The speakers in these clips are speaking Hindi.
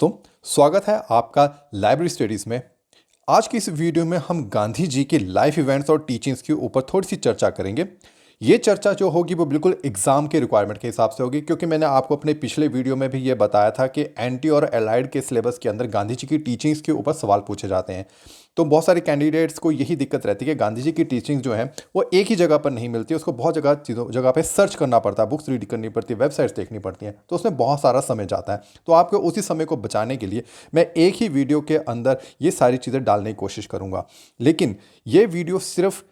दोस्तों, स्वागत है आपका लाइब्रेरी स्टडीज़ में। आज की इस वीडियो में हम गांधी जी के लाइफ इवेंट्स और टीचिंग्स के ऊपर थोड़ी सी चर्चा करेंगे। ये चर्चा जो होगी वो बिल्कुल एग्जाम के रिक्वायरमेंट के हिसाब से होगी, क्योंकि मैंने आपको अपने पिछले वीडियो में भी ये बताया था कि एंटी और एलाइड के सिलेबस के अंदर गांधी जी की टीचिंग्स के ऊपर सवाल पूछे जाते हैं। तो बहुत सारे कैंडिडेट्स को यही दिक्कत रहती है कि गांधी जी की टीचिंग जो है वो एक ही जगह पर नहीं मिलती, उसको बहुत जगह पे सर्च करना पड़ता है, बुक्स रीड करनी पड़ती है, वेबसाइट्स देखनी पड़ती हैं, तो उसमें बहुत सारा समय जाता है। तो आपके उसी समय को बचाने के लिए मैं एक ही वीडियो के अंदर ये सारी चीज़ें डालने की कोशिश करूँगा। लेकिन ये वीडियो सिर्फ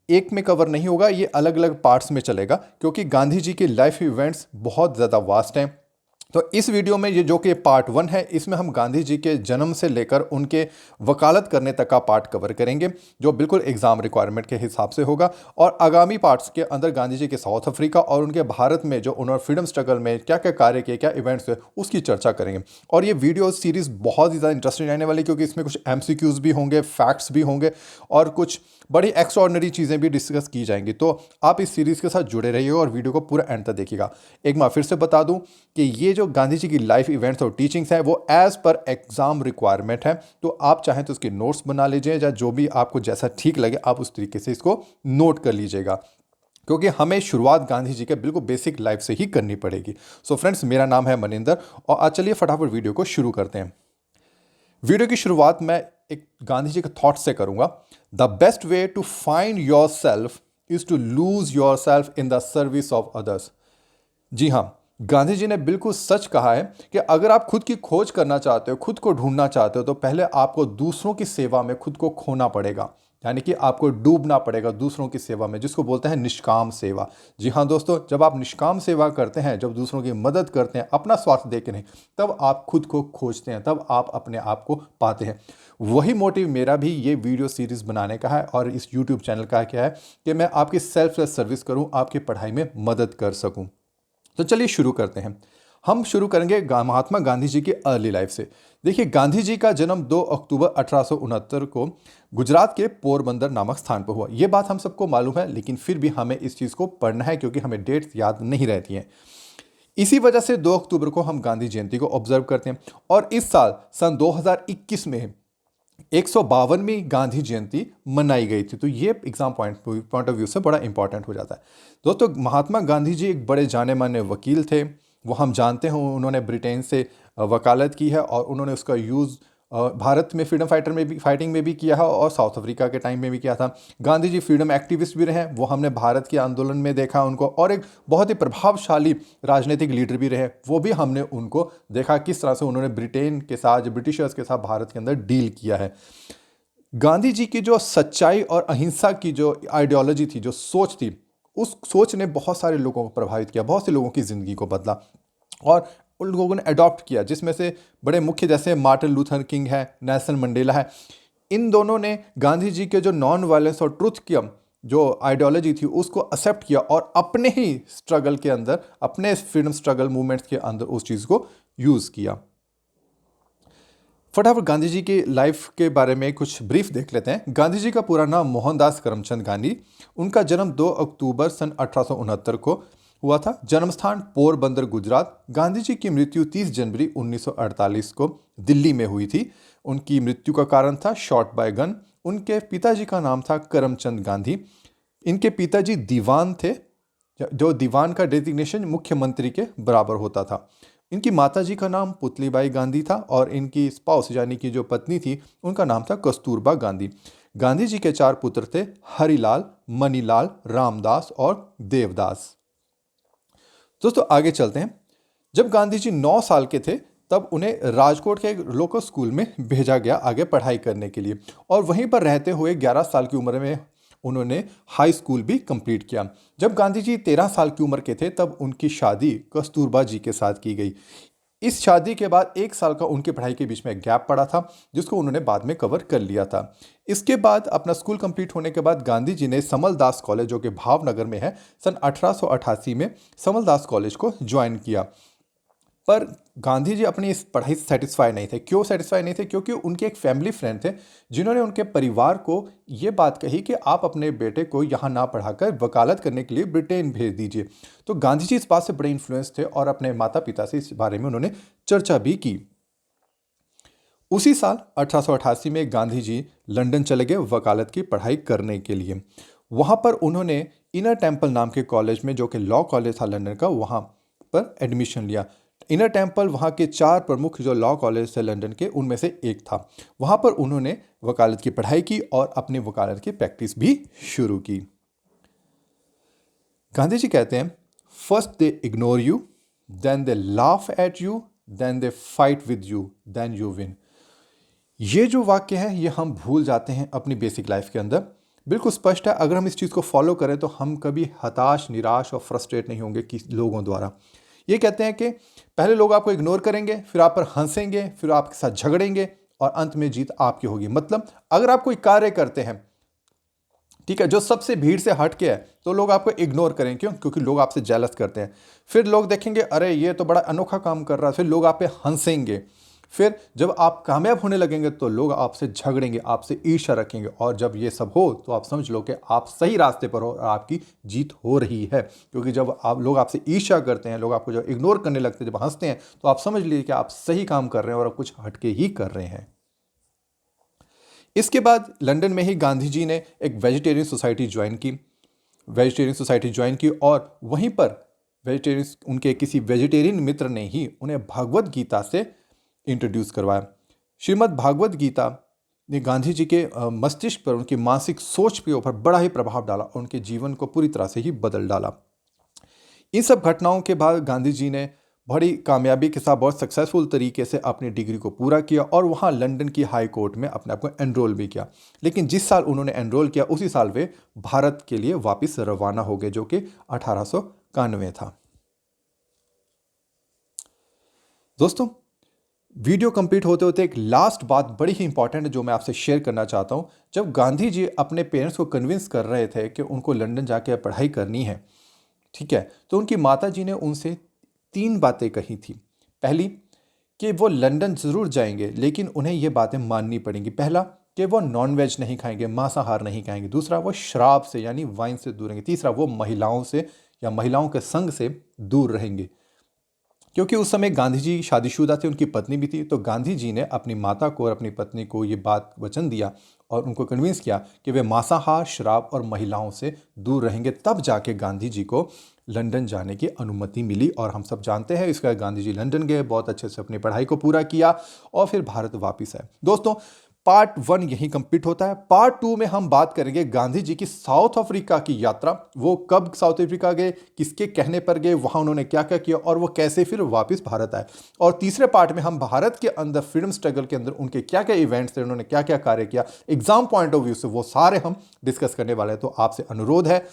एक में कवर नहीं होगा, ये अलग अलग पार्ट्स में चलेगा, क्योंकि गांधी जी के लाइफ इवेंट्स बहुत ज़्यादा वास्ट हैं। तो इस वीडियो में ये जो कि पार्ट 1 है, इसमें हम गांधी जी के जन्म से लेकर उनके वकालत करने तक का पार्ट कवर करेंगे, जो बिल्कुल एग्जाम रिक्वायरमेंट के हिसाब से होगा। और आगामी पार्ट्स के अंदर गांधी जी के साउथ अफ्रीका और उनके भारत में जो उन्होंने फ्रीडम स्ट्रगल में क्या क्या कार्य किए, क्या इवेंट्स हुए, उसकी चर्चा करेंगे। और ये वीडियो सीरीज़ बहुत ही ज़्यादा इंटरेस्टिंग रहने वाली, क्योंकि इसमें कुछ MCQs भी होंगे, फैक्ट्स भी होंगे और कुछ बड़ी एक्स्ट्राऑर्डिनरी चीज़ें भी डिस्कस की जाएंगी। तो आप इस सीरीज़ के साथ जुड़े रहिए और वीडियो को पूरा एंड तक देखिएगा। एक बार फिर से बता दूं कि ये जो गांधी जी की लाइफ इवेंट्स और टीचिंग्स हैं वो एज़ पर एग्जाम रिक्वायरमेंट है। तो आप चाहें तो उसके नोट्स बना लीजिए, या जो भी आपको जैसा ठीक लगे आप उस तरीके से इसको नोट कर लीजिएगा, क्योंकि हमें शुरुआत गांधी जी के बिल्कुल बेसिक लाइफ से ही करनी पड़ेगी। सो फ्रेंड्स, मेरा नाम है मनिंदर और आज चलिए फटाफट वीडियो को शुरू करते हैं। वीडियो की शुरुआत मैं एक गांधी जी के थॉट से करूंगा। The best way to find your self is to lose your self in the service of others. जी हाँ, गांधी जी ने बिल्कुल सच कहा है कि अगर आप खुद की खोज करना चाहते हो, खुद को ढूंढना चाहते हो, तो पहले आपको दूसरों की सेवा में खुद को खोना पड़ेगा, यानी कि आपको डूबना पड़ेगा दूसरों की सेवा में, जिसको बोलते हैं निष्काम सेवा। जी हाँ दोस्तों, जब आप निष्काम सेवा करते हैं, जब दूसरों की मदद करते हैं, अपना स्वार्थ देख के नहीं, तब आप खुद को खोजते हैं, तब आप अपने आप को पाते हैं। वही मोटिव मेरा भी ये वीडियो सीरीज बनाने का है और इस यूट्यूब चैनल का क्या है कि मैं आपकी सेल्फलेस सर्विस करूं, आपकी पढ़ाई में मदद कर सकूं। तो चलिए शुरू करते हैं। हम शुरू करेंगे महात्मा गांधी जी की अर्ली लाइफ से। देखिए, गांधी जी का जन्म 2 अक्टूबर 1869 को गुजरात के पोरबंदर नामक स्थान पर हुआ। यह बात हम सबको मालूम है, लेकिन फिर भी हमें इस चीज़ को पढ़ना है, क्योंकि हमें डेट्स याद नहीं रहती हैं। इसी वजह से 2 अक्टूबर को हम गांधी जयंती को ऑब्जर्व करते हैं। और इस साल सन 2021 में 152वीं गांधी जयंती मनाई गई थी। तो ये एग्जाम पॉइंट ऑफ व्यू से बड़ा इंपॉर्टेंट हो जाता है। दोस्तों, महात्मा गांधी जी एक बड़े जाने माने वकील थे। वो हम जानते हैं, उन्होंने ब्रिटेन से वकालत की है और उन्होंने उसका यूज़ भारत में फ्रीडम फाइटिंग में भी किया है और साउथ अफ्रीका के टाइम में भी किया था। गांधी जी फ्रीडम एक्टिविस्ट भी रहे, वो हमने भारत के आंदोलन में देखा उनको, और एक बहुत ही प्रभावशाली राजनीतिक लीडर भी रहे, वो भी हमने उनको देखा किस तरह से उन्होंने ब्रिटेन के साथ, ब्रिटिशर्स के साथ भारत के अंदर डील किया है। गांधी जी की जो सच्चाई और अहिंसा की जो आइडियोलॉजी थी, जो सोच थी, उस सोच ने बहुत सारे लोगों को प्रभावित किया, बहुत से लोगों की ज़िंदगी को बदला और उन लोगों ने अडॉप्ट किया, जिसमें से बड़े मुख्य जैसे मार्टिन लूथर किंग है, नेल्सन मंडेला है। इन दोनों ने गांधी जी के जो नॉन वायलेंस और ट्रुथ की जो आइडियोलॉजी थी उसको एक्सेप्ट किया और अपने ही स्ट्रगल के अंदर, अपने फ्रीडम स्ट्रगल मूवमेंट्स के अंदर उस चीज़ को यूज़ किया। फटाफट गांधी जी की लाइफ के बारे में कुछ ब्रीफ देख लेते हैं। गांधी जी का पूरा नाम मोहनदास करमचंद गांधी। उनका जन्म 2 अक्टूबर सन 1869 को हुआ था। जन्म स्थान पोरबंदर, गुजरात। गांधी जी की मृत्यु 30 जनवरी 1948 को दिल्ली में हुई थी। उनकी मृत्यु का कारण था शॉट बाय गन। उनके पिताजी का नाम था करमचंद गांधी। इनके पिताजी दीवान थे, जो दीवान का डेजिग्नेशन मुख्यमंत्री के बराबर होता था। इनकी माताजी का नाम पुतलीबाई गांधी था और इनकी स्पाउस यानी कि जो पत्नी थी उनका नाम था कस्तूरबा गांधी। गांधी जी के 4 पुत्र थे, हरिलाल, मनीलाल, रामदास और देवदास। दोस्तों आगे चलते हैं। जब गांधी जी 9 साल के थे तब उन्हें राजकोट के एक लोकल स्कूल में भेजा गया आगे पढ़ाई करने के लिए, और वहीं पर रहते हुए 11 साल की उम्र में उन्होंने हाई स्कूल भी कंप्लीट किया। जब गांधी जी 13 साल की उम्र के थे तब उनकी शादी कस्तूरबा जी के साथ की गई। इस शादी के बाद 1 साल का उनकी पढ़ाई के बीच में गैप पड़ा था, जिसको उन्होंने बाद में कवर कर लिया था। इसके बाद अपना स्कूल कंप्लीट होने के बाद गांधी जी ने समलदास कॉलेज, जो कि भावनगर में है, सन 1888 में समलदास कॉलेज को ज्वाइन किया। पर गांधी जी अपनी इस पढ़ाई से सेटिस्फाई नहीं थे। क्यों सेटिस्फाई नहीं थे? क्योंकि उनके एक फैमिली फ्रेंड थे जिन्होंने उनके परिवार को ये बात कही कि आप अपने बेटे को यहाँ ना पढ़ाकर वकालत करने के लिए ब्रिटेन भेज दीजिए। तो गांधी जी इस बात से बड़े इन्फ्लुएंस थे और अपने माता पिता से इस बारे में उन्होंने चर्चा भी की। उसी साल 1888 में गांधी जी लंदन चले गए वकालत की पढ़ाई करने के लिए। वहाँ पर उन्होंने इनर टेम्पल नाम के कॉलेज में, जो कि लॉ कॉलेज था लंदन का, वहाँ पर एडमिशन लिया। इनर टेम्पल वहाँ के 4 प्रमुख जो लॉ कॉलेज थे लंदन के, उनमें से एक था। वहाँ पर उन्होंने वकालत की पढ़ाई की और अपनी वकालत की प्रैक्टिस भी शुरू की। गांधी जी कहते हैं, first they ignore you, then they laugh at you, then they fight with you, then you win. ये जो वाक्य है ये हम भूल जाते हैं अपनी बेसिक लाइफ के अंदर। बिल्कुल स्पष्ट है, अगर हम इस चीज़ को फॉलो करें तो हम कभी हताश, निराश और फ्रस्ट्रेट नहीं होंगे कि लोगों द्वारा। ये कहते हैं कि पहले लोग आपको इग्नोर करेंगे, फिर आप पर हंसेंगे, फिर आपके साथ झगड़ेंगे और अंत में जीत आपकी होगी। मतलब अगर आप कोई कार्य करते हैं, ठीक है, जो सबसे भीड़ से हट के है, तो लोग आपको इग्नोर करें। क्यों? क्योंकि लोग आपसे जेलस करते हैं। फिर लोग देखेंगे अरे ये तो बड़ा अनोखा काम कर रहा है, फिर लोग आप पे हंसेंगे। फिर जब आप कामयाब होने लगेंगे तो लोग आपसे झगड़ेंगे, आपसे ईर्ष्या रखेंगे, और जब ये सब हो तो आप समझ लो कि आप सही रास्ते पर हो और आपकी जीत हो रही है। क्योंकि जब लोग आपसे ईर्ष्या करते हैं, लोग आपको जब इग्नोर करने लगते हैं, जब हंसते हैं, तो आप समझ लीजिए कि आप सही काम कर रहे हैं और आप कुछ हटके ही कर रहे हैं। इसके बाद लंदन में ही गांधी जी ने एक वेजिटेरियन सोसाइटी ज्वाइन की और वहीं पर वेजिटेरियन, उनके किसी वेजिटेरियन मित्र ने ही उन्हें भगवत गीता से इंट्रोड्यूस करवाया। श्रीमद् भागवत गीता ने गांधी जी के मस्तिष्क पर, उनकी मानसिक सोच के ऊपर बड़ा ही प्रभाव डाला और उनके जीवन को पूरी तरह से ही बदल डाला। इन सब घटनाओं के बाद गांधी जी ने बड़ी कामयाबी के साथ, बहुत सक्सेसफुल तरीके से अपनी डिग्री को पूरा किया और वहाँ लंदन की हाई कोर्ट में अपने आप को एनरोल भी किया। लेकिन जिस साल उन्होंने एनरोल किया उसी साल वे भारत के लिए वापस रवाना हो गए, जो कि 1891 था। दोस्तों, वीडियो कंप्लीट होते होते एक लास्ट बात बड़ी ही इंपॉर्टेंट है जो मैं आपसे शेयर करना चाहता हूँ। जब गांधी जी अपने पेरेंट्स को कन्विंस कर रहे थे कि उनको लंदन जाके पढ़ाई करनी है, ठीक है, तो उनकी माता जी ने उनसे 3 बातें कही थी। पहली, कि वो लंदन ज़रूर जाएंगे लेकिन उन्हें ये बातें माननी पड़ेंगी। पहला, कि वो नॉनवेज नहीं खाएंगे, मांसाहार नहीं खाएंगे। दूसरा, वो शराब से यानी वाइन से दूर रहेंगे। तीसरा, वो महिलाओं से या महिलाओं के संग से दूर रहेंगे। क्योंकि उस समय गांधी जी शादीशुदा थे, उनकी पत्नी भी थी। तो गांधी जी ने अपनी माता को और अपनी पत्नी को ये बात वचन दिया और उनको कन्विंस किया कि वे मांसाहार, शराब और महिलाओं से दूर रहेंगे। तब जाके गांधी जी को लंदन जाने की अनुमति मिली और हम सब जानते हैं इसका, गांधी जी लंदन गए, बहुत अच्छे से अपनी पढ़ाई को पूरा किया और फिर भारत वापस आए। दोस्तों, पार्ट 1 यहीं कंप्लीट होता है। पार्ट 2 में हम बात करेंगे गांधी जी की साउथ अफ्रीका की यात्रा। वो कब साउथ अफ्रीका गए, किसके कहने पर गए, वहां उन्होंने क्या क्या किया और वो कैसे फिर वापस भारत आए। और तीसरे पार्ट में हम भारत के अंदर फ्रीडम स्ट्रगल के अंदर उनके क्या क्या इवेंट्स थे, उन्होंने क्या क्या कार्य किया एग्जाम पॉइंट ऑफ व्यू से, वो सारे हम डिस्कस करने वाले हैं। तो आपसे अनुरोध है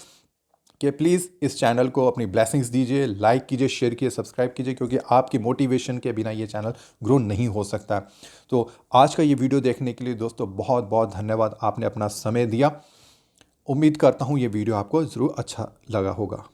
कि प्लीज़ इस चैनल को अपनी ब्लेसिंग्स दीजिए, लाइक कीजिए, शेयर कीजिए, सब्सक्राइब कीजिए, क्योंकि आपकी मोटिवेशन के बिना ये चैनल ग्रो नहीं हो सकता। तो आज का ये वीडियो देखने के लिए दोस्तों बहुत बहुत धन्यवाद, आपने अपना समय दिया। उम्मीद करता हूँ ये वीडियो आपको ज़रूर अच्छा लगा होगा।